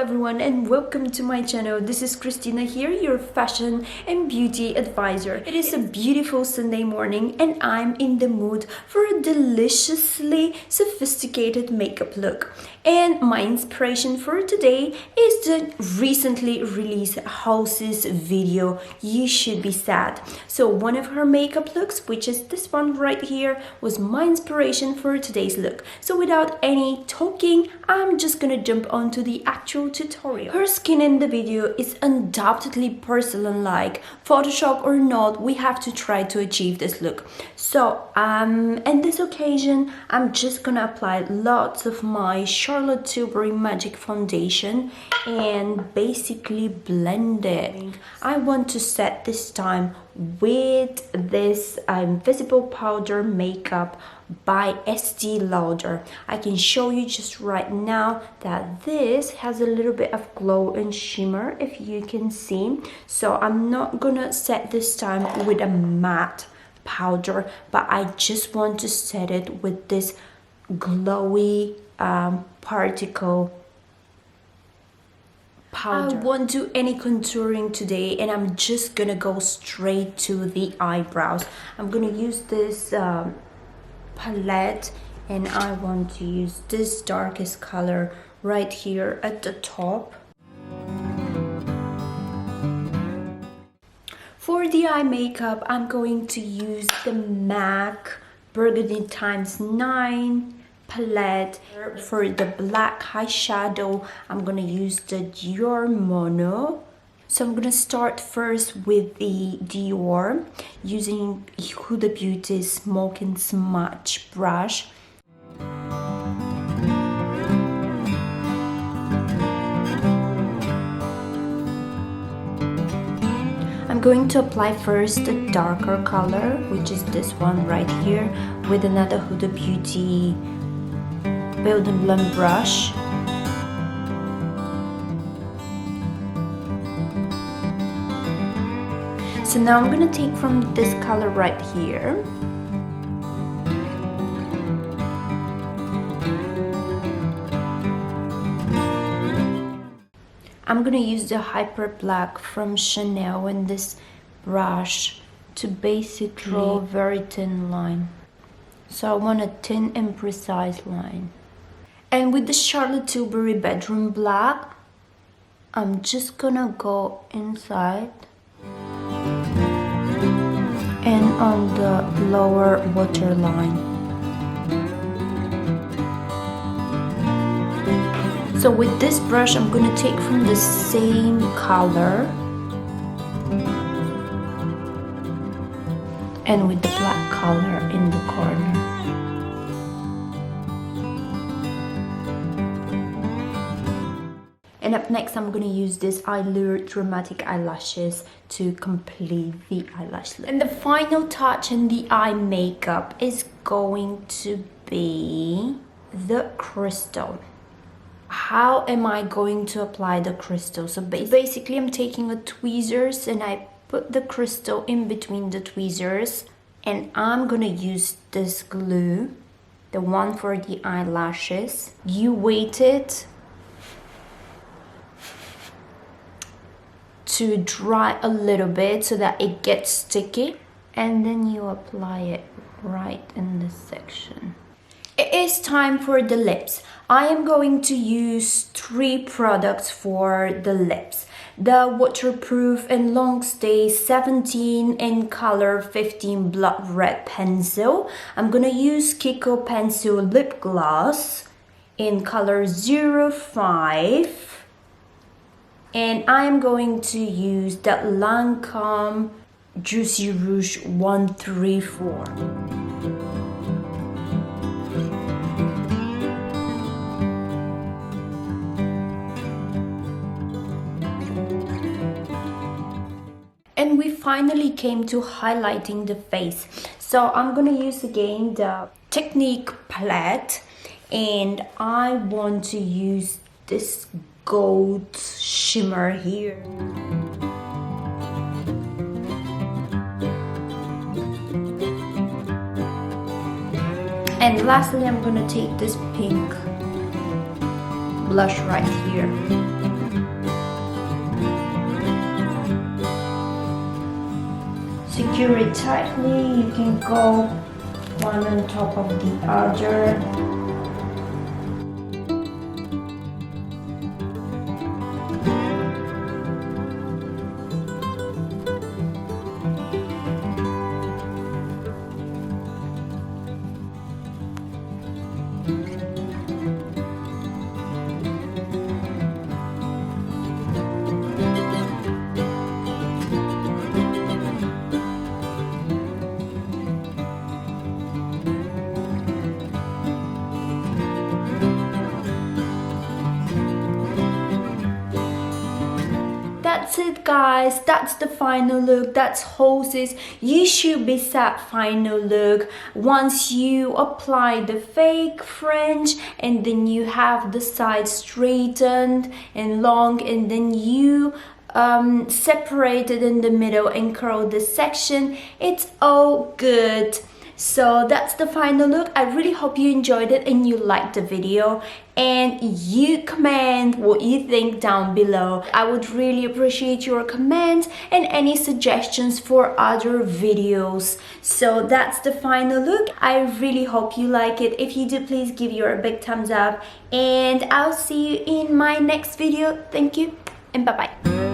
everyone and welcome to my channel. This is Christina here, your fashion and beauty advisor. It is a beautiful Sunday morning and I'm in the mood for a deliciously sophisticated makeup look. And my inspiration for today is the recently released Halsey's video, You Should Be Sad. So one of her makeup looks, which is this one right here, was my inspiration for today's look. So without any talking, I'm just gonna jump onto the actual tutorial. Her skin in the video is undoubtedly porcelain-like. Photoshop or not, we have to try to achieve this look. So in this occasion, I'm just gonna apply lots of my Charlotte Tilbury Magic Foundation and basically blend it. I want to set this time with this Invisible Powder Makeup by Estée Lauder. I can show you just right now that this has a little bit of glow and shimmer, if you can see. So I'm not gonna set this time with a matte powder, but I just want to set it with this glowy particle powder. I won't do any contouring today and I'm just gonna go straight to the eyebrows. I'm gonna use this palette and I want to use this darkest color right here at the top. For the eye makeup, I'm going to use the MAC Burgundy ×9 palette. For the black eyeshadow, I'm gonna use the Dior Mono. So I'm gonna start first with the Dior using Huda Beauty's Smoke and Smudge brush. I'm going to apply first the darker color, which is this one right here, with another Huda Beauty Build and Blend brush. So now I'm gonna take from this color right here. I'm gonna use the Hyperblack from Chanel in this brush to basically draw a very thin line. So I want a thin and precise line. And with the Charlotte Tilbury Bedroom Black, I'm just gonna go inside and on the lower waterline. So with this brush, I'm gonna take from the same color and with the black color in the corner. And up next, I'm gonna use this Eylure Dramatic Eyelashes to complete the eyelash look. And the final touch in the eye makeup is going to be the crystal. How am I going to apply the crystal? So basically, I'm taking a tweezers and I put the crystal in between the tweezers, and I'm gonna use this glue, the one for the eyelashes. You wait it to dry a little bit so that it gets sticky, and then you apply it right in this section. It is time for the lips. I am going to use 3 products for the lips. The Waterproof and Long Stay 17 in color 15 Blood Red pencil. I'm gonna use KIKO pencil lip gloss in color 05. And I'm going to use the LANCOME Juicy Rouge 134. And we finally came to highlighting the face. So I'm gonna use again the TECHNIC palette, and I want to use this gold shimmer here. And lastly, I'm gonna take this pink blush right here. secure it tightly. You can go one on top of the other. That's it guys, that's the final look. That's Haux's You Should Be Sad final look. Once you apply the fake fringe and then you have the sides straightened and long, and then you separate it in the middle and curl the section, it's all good. So that's the final look. I really hope you enjoyed it and you liked the video, and you comment what you think down below. I would really appreciate your comments and any suggestions for other videos. So that's the final look. I really hope you like it. If you do, please give your a big thumbs up, and I'll see you in my next video. Thank you and bye bye.